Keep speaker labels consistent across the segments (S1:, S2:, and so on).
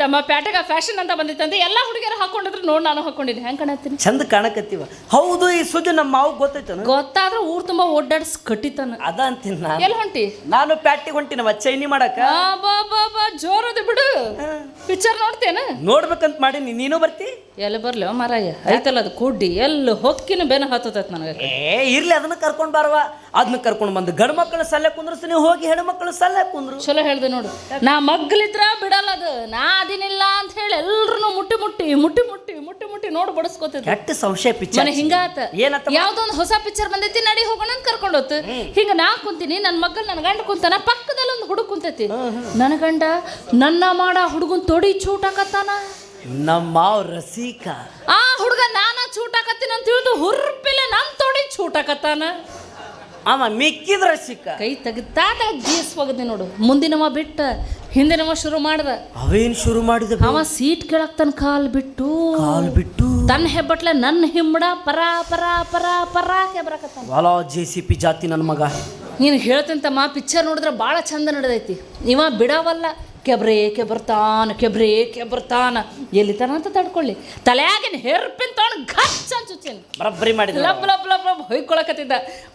S1: ತಮ್ಮ ಪ್ಯಾಟಗ ಫ್ಯಾಷನ್ ಅಂತ ಬಂದಿತ್ತಂದ್ರೆ ಎಲ್ಲ ಹುಡುಗಿಯರು ಹಾಕೊಂಡಿದ್ರು ನೋಡಿ ನಾನು ಹಾಕೊಂಡಿದ್ದೆ ಹೆಂಗ್ ಕಾಣತ್ತೀನಿ
S2: ಚಂದ ಕಾಣಕತ್ತೀವ. ಹೌದು, ಈ ಸುದ್ದಿ ನಮ್ಮ ಮಾವು ಗೊತ್ತೈತನ?
S1: ಗೊತ್ತಾದ್ರೆ ಊರ್ ತುಂಬಾ ಓಡಾಡ್ಸ್ ಕಟ್ಟಿತಾನ.
S2: ಅದ ಅಂತೀನಿ ನಾನು.
S1: ಎಲ್ಲಿ ಹೊಂಟಿ?
S2: ನಾನು ಪ್ಯಾಟಿಗೆ ಹೊಂಟಿನವ ಚೈನಿ ಮಾಡಕ.
S1: ಜೋರದ ಬಿಡು. ಪಿಕ್ಚರ್ ನೋಡ್ತೇನ?
S2: ನೋಡ್ಬೇಕಂತ ಮಾಡೀನಿ, ನೀನು ಬರ್ತಿ?
S1: ಎಲ್ಲಿ ಬರ್ಲಿ ಮಾರಾಯ, ಐತಲ್ಲ ಅದು ಕುಡ್ಡಿ ಎಲ್ಲಿ ಹೊಕ್ಕಿನ ಬೆನ ಹತ್ತತೈತ್ ನನಗೆ.
S2: ಇರ್ಲಿ, ಅದನ್ನ ಕರ್ಕೊಂಡ್ ಬಾರವ. ಅದನ್ನ ಕರ್ಕೊಂಡ್ ಬಂದು ಗಂಡು ಮಕ್ಕಳು ಸಲ್ಲೆ ಕುಂದ್ರಸ್, ನೀವು ಹೋಗಿ ಹೆಣ್ಣು ಮಕ್ಕಳು ಸಲ್ಲೆ ಕುಂದ್ರು.
S1: ಚಲೋ ಹೇಳ್ದೆ ನೋಡು. ನಾ ಮಗ್ಲಿದ್ರ ಬಿಡಲ್ಲ ಅದು, ನಾ ಅದಿನಿಲ್ಲ ಅಂತ ಹೇಳಿ ಎಲ್ರು ಮುಟ್ಟಿ ಮುಟ್ಟಿ ಮುಟ್ಟಿ ಮುಟ್ಟಿ ಮುಟ್ಟಿ ಮುಟ್ಟಿ ನೋಡಿ ಬಡಿಸ್ಕೊತಿದ್ದೆ.
S2: ಕೆಟ್ಟ ಸಂಶಯ ಪಿಕ್ಚರ್
S1: ಹಿಂಗಾತ.
S2: ಏನತ್ತ?
S1: ಯಾವ್ದೋ ಒಂದು ಹೊಸ ಪಿಕ್ಚರ್ ಬಂದೈತಿ, ನಡಿ ಹೋಗೋಣ ಅಂತ ಕರ್ಕೊಂಡು ಹೋತು. ಹಿಂಗ ನಾ ಕುಂತೀನಿ, ನನ್ನ ಮಗ್ಗಲ್ ನನ್ನ ಗಂಡ ಕುಂತಾನ, ಪಕ್ಕದಲ್ಲಿ ಒಂದು ಹುಡುಗ ಕುಂತೈತಿ. ನನ್ನ ಗಂಡ ನನ್ನ ಮಾಡ ಹುಡುಗನ್ ತೊಡಿ ಚೂಟಾಕತ್ತಾನ.
S2: ನಮ್ಮ ರಸಿಕ
S1: ಆ ಹುಡುಗ ನಾನ ಚೂಟಾಕತ್ತೀನಿ ಅಂತ ತಿಳಿದು ಹುರ್ಪಿಲೆ ನನ್ ತೊಡಿ ಚೂಟಾಕತ್ತಾನ.
S2: ಅವ ಮಿಕ್ಕಿದ ರಸಿಕ
S1: ಕೈ ತೆಗಿತಾಗ ಗೀಸ್ ಹೋಗದೆ ನೋಡು. ಮುಂದಿನವ ಬಿಟ್ಟ ಹಿಂದಿನವ ಶುರು ಮಾಡ್ದ.
S2: ಅವೇನ್ ಶುರು ಮಾಡಿದ?
S1: ಅವ ಸೀಟ್ ಕೆಳಕ್ ತನ್ನ ಕಾಲ್ ಬಿಟ್ಟು ತನ್ನ ಹೆಬ್ಬಟ್ಲೆ ನನ್ನ ಹಿಮ್ಮಡ ಪರ ಪರ ಪರ ಪರ ಕೆಬ್ರಕತ್ತಾನ.
S2: ವಾಲ JCP ಜಾತಿ ನನ್ನ ಮಗ.
S1: ನೀನು ಹೇಳ್ತಂತಮ್ಮ, ಪಿಕ್ಚರ್ ನೋಡಿದ್ರೆ ಭಾಳ ಚಂದ ನಡೆದೈತಿ. ಇವ ಬಿಡವಲ್ಲ, ಕೆಬ್ರೆ ಕೆಬರ್ತಾನ ಕೆಬ್ರೆ ಕೆಬರ್ತಾನ. ಎಲ್ಲಿತಾನ ಅಂತ ತಡ್ಕೊಳ್ಳಿ, ತಲೆಯಾಗಿನ ಹೆರ್ಪಿನ ತೊಗೊಂಡು ಘಚ್ ಅನ್ಸುತ್ತೇನೆ.
S2: ಬರಬ್ಬರಿ ಮಾಡಿದ.
S1: ಲಬ್ ಲಬ್ ಲಬ್ ಲಬ್ ಹೊಯ್ಕೊಳಕತ್ತಿದ್ದ.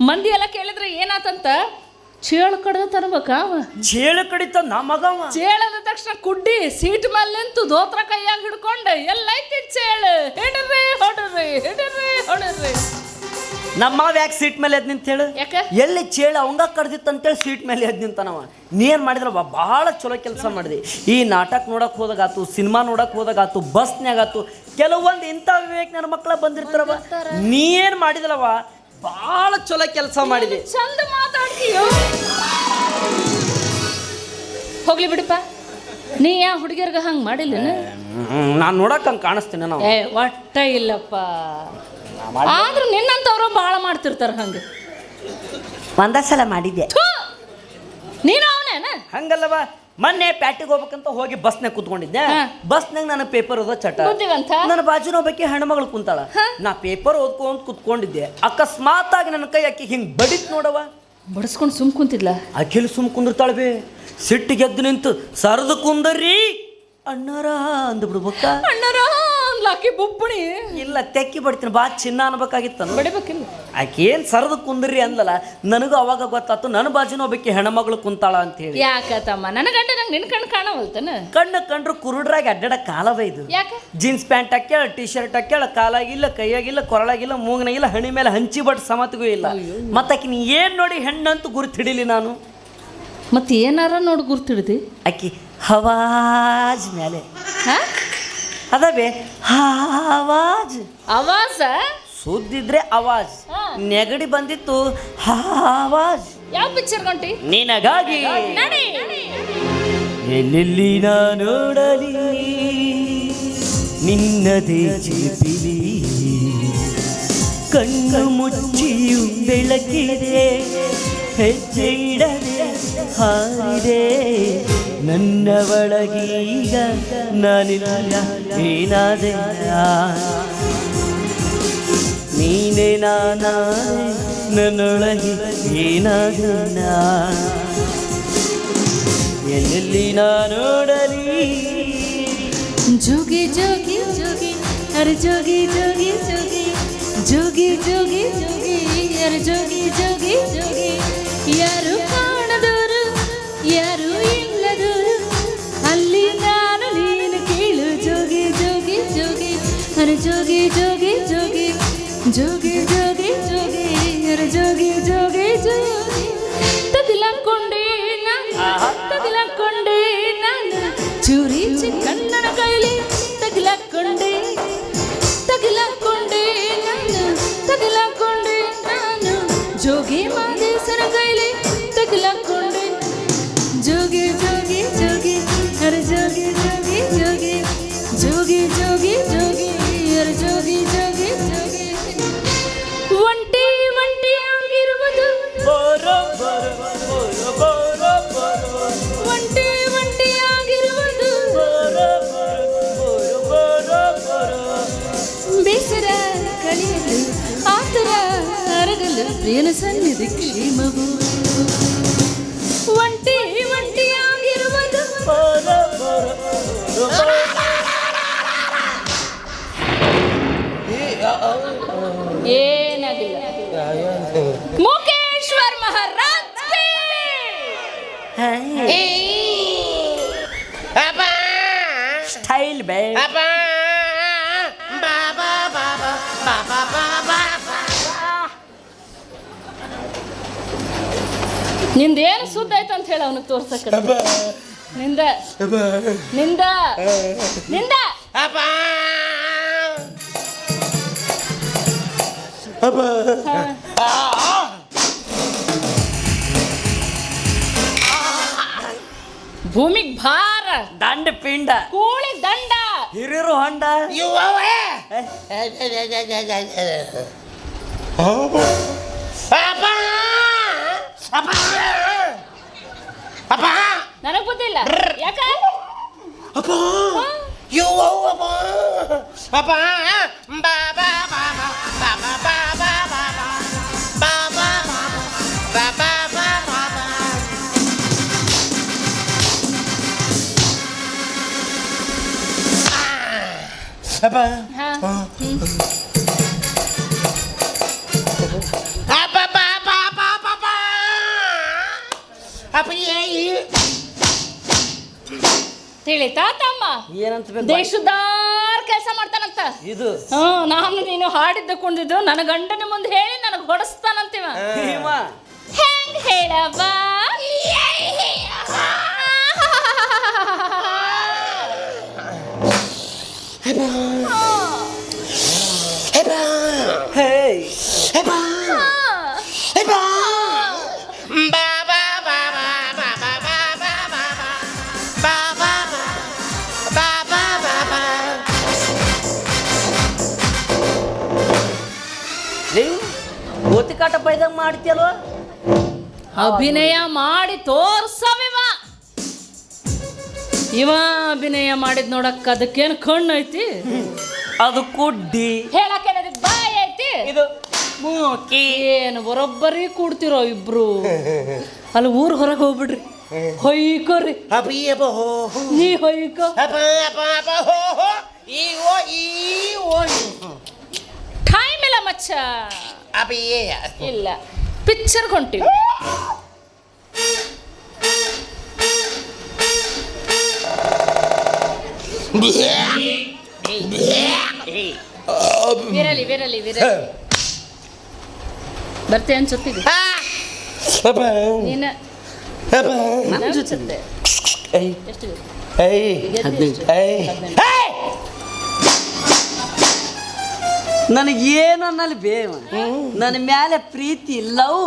S1: ಮಂದಿ ಎಲ್ಲ ಕೇಳಿದ್ರೆ ಏನಾತಂತ, ಚೇಳು ಕಡ್ದ ತರ್ಬೇಕ.
S2: ಚೇಳು ಕಡಿತ ನಮಗವ.
S1: ಚೇಳದ ತಕ್ಷಣ ಕುಡ್ಡಿ ಸೀಟ್ ಮೇಲೆ ನಿಂತು ದೋತ್ರ ಕೈಯಾಗ ಹಿಡ್ಕೊಂಡು ಎಲ್ಲೈತಿ ಚೇಳು, ಹಿಡ್ರಿ ಹೊಡ್ರಿ ಹಿಡ್ರಿ ಹೊಡ್ರಿ.
S2: ನಮ್ಮ ಯಾಕೆ ಸೀಟ್ ಮೇಲೆ ಎದ್ ನಿಂತ ಹೇಳು? ಎಲ್ಲಿ ಚೇಳು ಅವಂಗ ಕಡ್ದಿತ್ತಂತೇಳಿ ಸೀಟ್ ಮೇಲೆ ಎದ್ ನಿಂತಾನವ. ನೀನ್ ಮಾಡಿದ್ರ ಭಾಳ ಚಲೋ ಕೆಲಸ ಮಾಡಿದೆ. ಈ ನಾಟಕ ನೋಡಕ್ ಹೋದಾಗಾತು, ಸಿನಿಮಾ ನೋಡಕ್ ಹೋದಾಗಾತು, ಬಸ್ನ್ಯಾಗಾತು, ಕೆಲವೊಂದು ಇಂಥ ವಿವೇಕ್ ನನ್ನ ಮಕ್ಕಳ ಬಂದಿರ್ತಾರವ. ನೀ ಏನ್ ಮಾಡಿದಲವ, ಭಾಳ ಚಲೋ ಕೆಲಸ ಮಾಡಿದೆ.
S1: ಚಂದ ಮಾತಾಡ್ತೀಯೋ. ಹೋಗ್ಲಿ ಬಿಡಪ್ಪ, ನೀ ಯಾ ಹುಡುಗಿಯರ್ಗ ಹಂಗೆ ಮಾಡಿಲ್ಲ?
S2: ನಾನು ನೋಡಕ್ ಹಂಗೆ ಕಾಣಿಸ್ತೀನಿ ನಾವು.
S1: ಒಟ್ಟ ಇಲ್ಲಪ್ಪ. ಆದ್ರೂ ನಿನ್ನಂತವ್ರು ಭಾಳ ಮಾಡ್ತಿರ್ತಾರ ಹಂಗೆ.
S2: ಒಂದ ಸಲ ಮಾಡಿದ್ದೆ.
S1: ನೀನು ಅವನೇನ?
S2: ಹಂಗಲ್ಲವ, ಮೊನ್ನೆ ಪ್ಯಾಟಿಗೆ ಹೋಗ್ಬೇಕಂತ ಹೋಗಿ ಬಸ್ನಾಗ ಕುತ್ಕೊಂಡಿದ್ದೆ. ಬಸ್ನಾಗ ನನ್ನ ಪೇಪರ್ ಓದೋ ಚಟ. ನನ್ನ ಬಾಜುನ ಒಬ್ಬಾಕಿ ಹೆಣ್ಮಗಳು ಕುಂತಾಳ. ನಾ ಪೇಪರ್ ಓದ್ಕೊಂತ ಕುತ್ಕೊಂಡಿದ್ದೆ. ಅಕಸ್ಮಾತ್ ಆಗಿ ನನ್ನ ಕೈ ಆಕಿ ಹಿಂಗ್ ಬಡಿತ್ ನೋಡವ.
S1: ಬಡಿಸ್ಕೊಂಡು ಸುಮ್ ಕುಂತಿದ್ಲ.
S2: ಅಖಿಲ್ ಸುಮ್ ಕುಂದಿರ್ತಾಳ ಬೇ. ಸಿಟ್ಟಿಗೆ ಎದ್ದು ನಿಂತು ಸರದು ಕುಂದರಿ ಅಣ್ಣಾರ ಅಂದು ಬಿಡ್ಬೇಕ.
S1: ಅಣ್ಣಾರ ಲಾಕಿ ಬುಬ್ಬಣಿ
S2: ಇಲ್ಲ, ತೆಕ್ಕಿ ಬಡ್ತೀನಿ, ಬಾ ಚಿನ್ನ ಅನ್ಬೇಕಾಗಿತ್ತ.
S1: ಬಡಿಬೇಕಿಲ್ಲ.
S2: ಆಕೆ ಏನ್ ಸರದು ಕುಂದ್ರಿ ಅಂದಲ್ಲ, ನನಗೂ ಅವಾಗ ಗೊತ್ತಾತು ನನ್ನ ಬಾಜುನ ಒಬ್ಬಾಕಿ ಹೆಣ್ಮಗಳು ಕುಂತಾಳ ಅಂತ ಹೇಳಿ.
S1: ಯಾಕತ್ತಮ್ಮ, ನನ್ನ ಗಂಡ ನಂಗೆ ನಿನ್ ಕಣ್ಣು ಕಾಣವಲ್ತಾನ?
S2: ಕಣ್ಣು ಕಂಡ್ರು ಕುರುಡ್ರಾಗಿ ಅಡ್ಡಾಡ ಕಾಲವ ಇದು.
S1: ಯಾಕೆ?
S2: ಜೀನ್ಸ್ ಪ್ಯಾಂಟ್ ಹಾಕ್ಯಾಳ, ಟಿ ಶರ್ಟ್ ಹಾಕ್ಯಾಳ, ಕಾಲಾಗಿಲ್ಲ, ಕೈಯಾಗಿಲ್ಲ, ಕೊರಳಾಗಿಲ್ಲ, ಮೂಗನಾಗಿಲ್ಲ, ಹಣಿ ಮೇಲೆ ಹಂಚಿ ಬಟ್ ಸಮತಿಗೂ ಇಲ್ಲ. ಮತ್ತಾಕಿ ನೀ ಏನ್ ನೋಡಿ ಹೆಣ್ಣಂತೂ ಗುರುತು ಹಿಡಿಲಿ ನಾನು.
S1: ಮತ್ತೆ ಏನಾರ ನೋಡಿ ಗುರ್ತು ಹಿಡಿದಿ?
S2: ಆಕಿ ಹವಾಜ್ ಮೇಲೆ ಅದವೇ ಹವಾಜ್.
S1: ಆವಾಜ
S2: ಸುದ್ದಿದ್ರೆ ಅವಾಜ್, ನೆಗಡಿ ಬಂದಿತ್ತು ಹವಾಜ್.
S1: ಯಾವ ಪಿಕ್ಚರ್ ಗಂಟಿ?
S2: ನಿನಗಾಗಿ ಎಲ್ಲೆಲ್ಲಿ ನಾ ನೋಡಲಿ ನಿನ್ನದೇ ಚಿಲಿಪಿಲಿ, ಕಣ್ಣು ಮುಚ್ಚಿಯು ಬೆಳಕಿದೆ, ಹೆಜ್ಜೆ ಇಡದೆ ಹಾರಿದೆ ನನ್ನ ಒಳಗೀಗ ನಾನಿಲ್ಲ ಏನಾದೆ. ನೀನೇ ನಾನಾ ನನ್ನೊಳಗೆ ಏನಾದೆ ನಾ, ಎಲ್ಲೆಲ್ಲಿ ನಾ ನೋಡಲಿ.
S1: ಜೋಗಿ ಜೋಗಿ ಜೋಗಿ ಅರೆ ಜೋಗಿ ಜೋಗಿ ಜೋಗಿ ಜೋಗಿ ಜೋಗಿ ಜೋಗಿ ಅರೆ ಜೋಗಿ ಜೋಗಿ ಜೋಗಿ. ಯಾರು ಕಾಣದವರು ಯಾರು ಇಲ್ಲದವರು, ಅಲ್ಲಿ ನಾನು ನೀನು ಕೇಳು. ಜೋಗಿ ಜೋಗಿ ಜೋಗಿ ಅರೆ ಜೋಗಿ ಜೋಗಿ ಜೋಗಿ ಜೋಗಿ ಜೋಗಿ ಜೋಗಿ ಅರೆ ಜೋಗಿ ಜೋಗಿ ಜೋಗಿ. ತದಿಲಾಕೊಂಡೆ ತದಿಲಾಕೊಂಡೆ ನಾನು ಚೂರಿ ಚಿಕ್ಕಣ್ಣನ ಕೈಲಿ, ತಗಿಲಾಕೊಂಡೆ ತಗಿಲಾಕೊಂಡೆ ನಾನು, ತಗಿಲಾಕೊಂಡೆ ನಾನು ಜೋಗಿ ಮಾದೇಶನ ಕೈಲಿ, ತಗಿಲಾಕೊಂಡೆ. ಜೋಗಿ ಜೋಗಿ ಜೋಗಿ ಅರೆ ಜೋಗಿ ಜೋಗಿ ಜೋಗಿ ಜೋಗಿ ಜೋಗಿ ಜೋಗಿ ಅರೆ ಜೋಗಿ ಜೋಗಿ ಜೋಗಿ. ಒಂಟಿ ಒಂಟಿ ಆಗಿರುವುದು ಒಂಟಿ ಒಂಟಿ ಆಗಿರುವುದು, ಬೇಸರ ಕಳೆಯಲು ಆತರ ಅರಗಲು ಪ್ರಿಯನ ಸನ್ನಿಧಿ ಕ್ಷೇಮವು. ಒಂಟಿ ಒಂಟಿ ಆಗಿರುವುದು ಏನಾಗಿಲ್ಲ. ಮುಖೇಶ್ವರ್ ಮಹಾರಾಜ್
S2: ಸ್ಟೈಲ್ ಬೇ
S1: ನಿಂದೇನು ಸುದ್ದ ಆಯ್ತು ಅಂತ ಹೇಳ ಅವನಿಗೆ ತೋರ್ಸಕ್ಕೆ. ನಿಂದ ನಿಂದ ನಿಂದ ಭೂಮಿಗ್ ಭಾರ,
S2: ದಂಡ ಪಿಂಡ,
S1: ಕೂಳಿ ದಂಡ,
S2: ಹಿರಿರು ಹೊಂಡ.
S1: ನನಗ್ ಗೊತ್ತಿಲ್ಲ ಯಾಕ. ತಿಳಿತಾ ತಮ್ಮ?
S2: ಏನಂತ
S1: ದೇಶದಾರ್ ಕೆಲಸ ಮಾಡ್ತಾನಂತ
S2: ಇದು.
S1: ನಾನು ನೀನು ಹಾಡಿದ್ದು ಕುಣಿದಿದ್ದು ನನ್ನ ಗಂಡನ ಮುಂದೆ ಹೇಳಿ ನನಗೆ ಹೊಡಸ್ತಾನಂತೀವ. ಹೆಂಗ್ ಹೇಳವ್ವ?
S2: ಗೋತಿಕಾಟ ಬೈದಂಗ ಮಾಡ್ತಿಯಲ್ವ?
S1: ಅಭಿನಯ ಮಾಡಿ ತೋರ್ಸವಿವ. ಇವ ಅಭಿನಯ ಮಾಡಿದ್ ನೋಡಕ್ಕ ಅದಕ್ಕೇನು ಕಣ್ಣು ಐತಿ?
S2: ಅದು ಕುಡ್ಡಿ.
S1: ಹೇಳಕ್ಕೆ ಬಾಯಿ ಐತಿ?
S2: ಇದು ಮೂಕಿ.
S1: ಏನು ಬರೋಬ್ಬರಿ ಕೂಡ್ತಿರೋ ಇಬ್ರು. ಅಲ್ಲಿ ಊರ್ ಹೊರಗೆ ಹೋಗ್ಬಿಡ್ರಿ, ಹೊಯ್ಕೋರಿ. ನೀ ಹೊಯ್ಕೋ. ಟೈಮ್ ಇಲ್ಲ ಮಚ್ಚ. ಇಲ್ಲ, ಪಿಕ್ಚರ್ ಹೊಂಟಿವಿ. ವಿರಲಿ ವಿರಲಿ ವಿರಲಿ ಬರ್ತೆ ಅನ್ಸುತ್ತಿದೆ ನೀನ ಅನ್ಸುತ್ತೆ. ಎಷ್ಟು?
S2: ನನಗೇನು ಅನ್ನಲ್ಲಿ ಬೇವ, ನನ್ನ ಮ್ಯಾಲೆ ಪ್ರೀತಿ ಲವ್.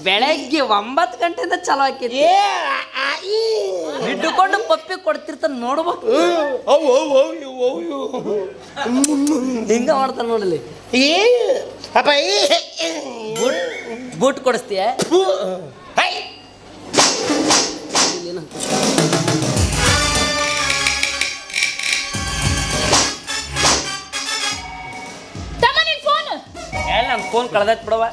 S2: ಬೆಳಗ್ಗೆ 9 ಗಂಟೆಯಿಂದ ಚಲೋ ಆಕೈತಿ. ಹಿಡ್ಕೊಂಡು ಪಪ್ಪಿ ಕೊಡ್ತಿರ್ತಾನ ನೋಡ್ಬೇಕು. ಹಿಂಗ ಮಾಡ್ತಾನ ನೋಡಲಿ. ಬೂಟ್ ಕೊಡಿಸ್ತೀಯ? ನನ್ನ ಫೋನ್ ಕಳ್ದೈತ್ ಬಿಡವ.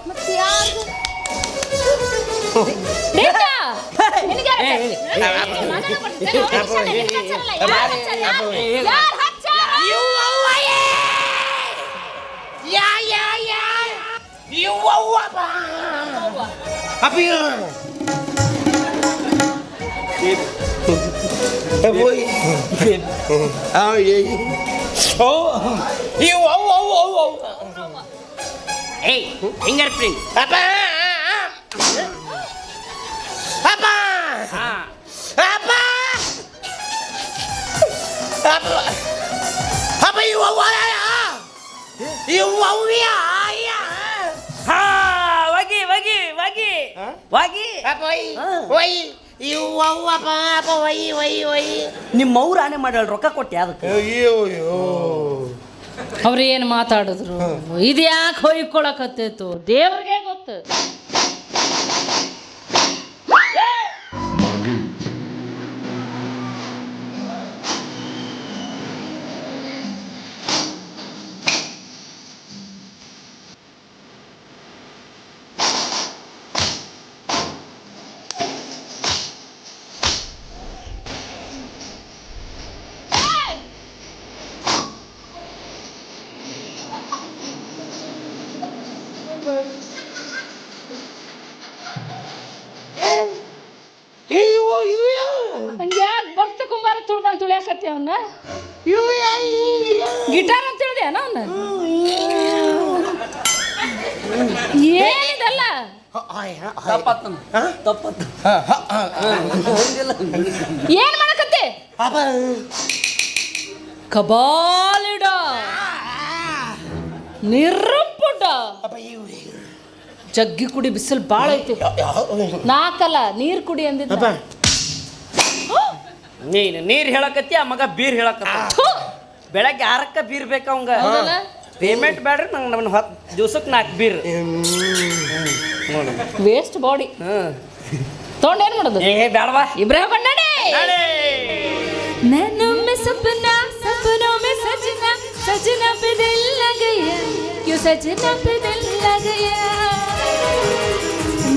S2: Fingerprint. ನಿಮ್ಮ ಅವ್ರ ಆನೆ ಮಾಡಿ ರೊಕ್ಕ ಕೊಟ್ಟೆ ಅದಕ್ಕೆ.
S1: ಅವ್ರು ಏನು ಮಾತಾಡಿದ್ರು, ಇದು ಯಾಕೆ ಹೊಯ್ಕೊಳಕತ್ತೈತು ದೇವ್ರಿಗೆ ಗೊತ್ತು. ಮಾಡಕತ್ತಿ ಅವನ್ನ ಗಿಟಾರ್ ಅಂತ ಹೇಳಿದೆ ಅವನ್ನ ಏನಿದಲ್ಲ ಏನ್ ಮಾಡಕತ್ತಿ ಕಬಾಲಿಡ ನಿರ್ಪುಟ ಜಗ್ಗಿ ಕುಡಿ ಬಿಸಿಲು ಬಾಳ ಐತಿ ನಾಕಲ್ಲ ನೀರ್ ಕುಡಿ ಅಂದಿದ್ದ
S2: ನೀರ್ ಹೇಳಕತ್ತಿ ಆ ಮಗ ಬೀರ್ ಹೇಳಕತ್ತ ಬೆಳಗ್ಗೆ 6ಕ್ಕೆ ಬೀರ್ ಬೇಕು ಅವಂಗ ಪೇಮೆಂಟ್ ಬೇಡ್ರಿ ನಂಗೆ ನಮ್ಮ 10 ದಿವ್ಸಕ್ಕೆ 4 ಬೀರ್
S1: ವೇಸ್ಟ್ ಬಾಡಿ ತೊಗೊಂಡು ಏನು ಮಾಡೋದು
S2: ಬೇಡವಾ
S1: ಇಬ್ರಾಹಿಂ ಕಣ್ಣಾಡಿ नैनों में सपना सपनों में सजना सजना पे दिल लग गया क्यों सजना पे दिल लग गया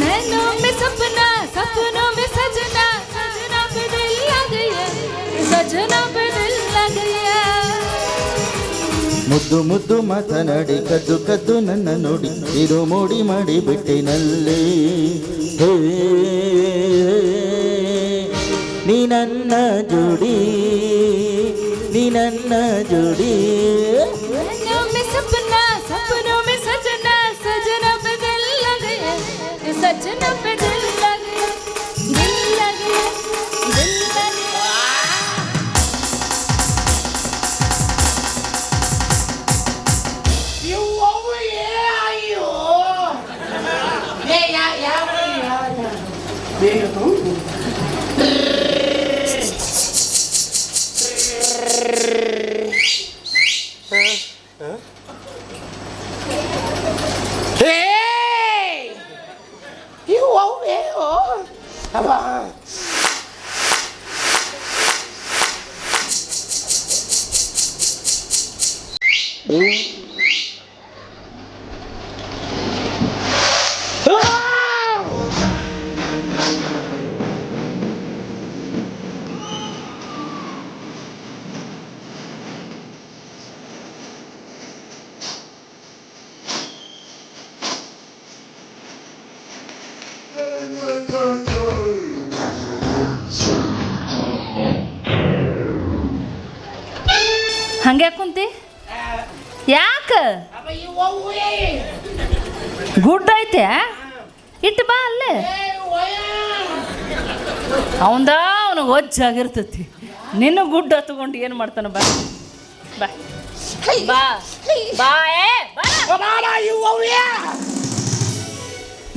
S1: नैनों में सपना सपनों में सजना सजना पे दिल लग गया सजना पे दिल लग गया
S3: ಮುದ್ದು ಮುದ್ದು ಮಾತನಾಡಿ ಕದ್ದು ಕದ್ದು ನನ್ನ ನೋಡಿ ಇರು ಮೋಡಿ ಮಾಡಿ ಬಿಟ್ಟಿನಲ್ಲಿ ನೀ ನನ್ನ ಜೋಡಿ ನೀ ನನ್ನ ಜೋಡಿ
S1: नैनों में सपना सपनों में सजना सजना पे दिल लग गया सजना पे दिल लग गया दिल लग गया दिल लग गया ಹಂಗೆ ಕುಂತಿ ಯಾಕ ಗುಡ್ ಐತೆ ಇಟ್ಟು ಬಾ ಅಲ್ಲೇ ಅವಂದ ಅವನು ಒಜ್ಜಾಗಿರ್ತತಿ ನಿನ್ನ ಗುಡ್ಡ ತಗೊಂಡು ಏನು ಮಾಡ್ತಾನ ಬಾ ಬಾ ಬಾ ಬಾ ಏ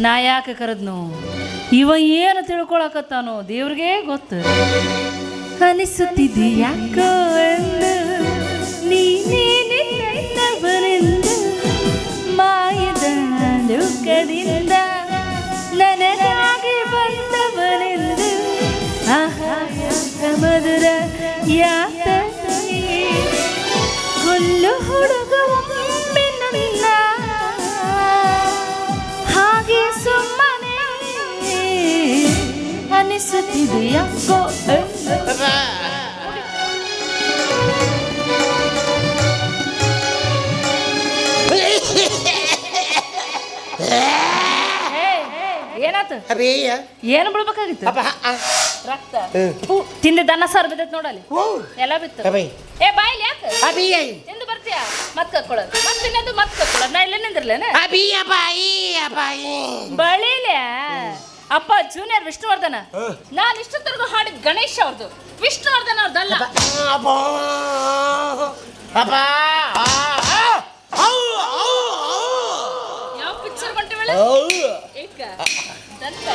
S1: ನಾ ಯಾಕೆ ಕರೆದ್ನು ಇವ ಏನು ತಿಳ್ಕೊಳಕತ್ತಾನೋ ದೇವ್ರಿಗೆ ಗೊತ್ತು ಅನಿಸುತ್ತಿದ್ದೆ ಯಾಕೋ ಎಂದು ನೀನೇನೆ ನನ್ನವರೆಂದು ಮಾಯದ ಲೋಕದಿಂದ ನನಗಾಗಿ ಬಂದವರೆಂದು ಆಹಾ ಮಧುರ ಯಾತ ಕೊಲ್ಲು ಹುಡುಗ ಒಮ್ಮೆ ನನ್ನ ಹಾಗೆ ಸುಮ್ಮನೆ ಅನಿಸುತ್ತಿದೆ ಯಾಕೋ ಏನಾತ ಏನು ಬಿಡ್ಬೇಕಾಗಿತ್ತು ರಕ್ತ ತಿಂದಿದ್ದ ಅನ್ನ ಸಾರು ಬಿದ್ದೈತೆ ನೋಡಲ್ಲಿ ಎಲ್ಲ ಬಿತ್ತು ಏ ಬಾಯಿಲಿ ಯಾಕೆ ತಿಂದು ಬರ್ತೀಯ ಮತ್ ಕಕ್ಕೊಳ್ಳೋದು ಮತ್ ತಿನ್ನೋದು ಮತ್ ಕಕ್ಕೊಳ್ಳೋದು ನಾ ಇಲ್ಲೇ ನಿಂದಿರ್ಲೇನ ಬಳಿಲೆ ಅಪ್ಪ ಜೂನಿಯರ್ ವಿಷ್ಣುವರ್ಧನ ನಾನು ಇಷ್ಟೊತ್ತರೆಗೂ ಹಾಡಿದ ಗಣೇಶ್ ಅವ್ರದ್ದು ವಿಷ್ಣುವರ್ಧನ ಅವ್ರದ್ದಲ್ಲ ಯಾವ ಪಿಕ್ಚರ್ ಕೊಂಟಿವಳೆ ಏಕ ದಂತ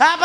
S4: ಅಪ್ಪ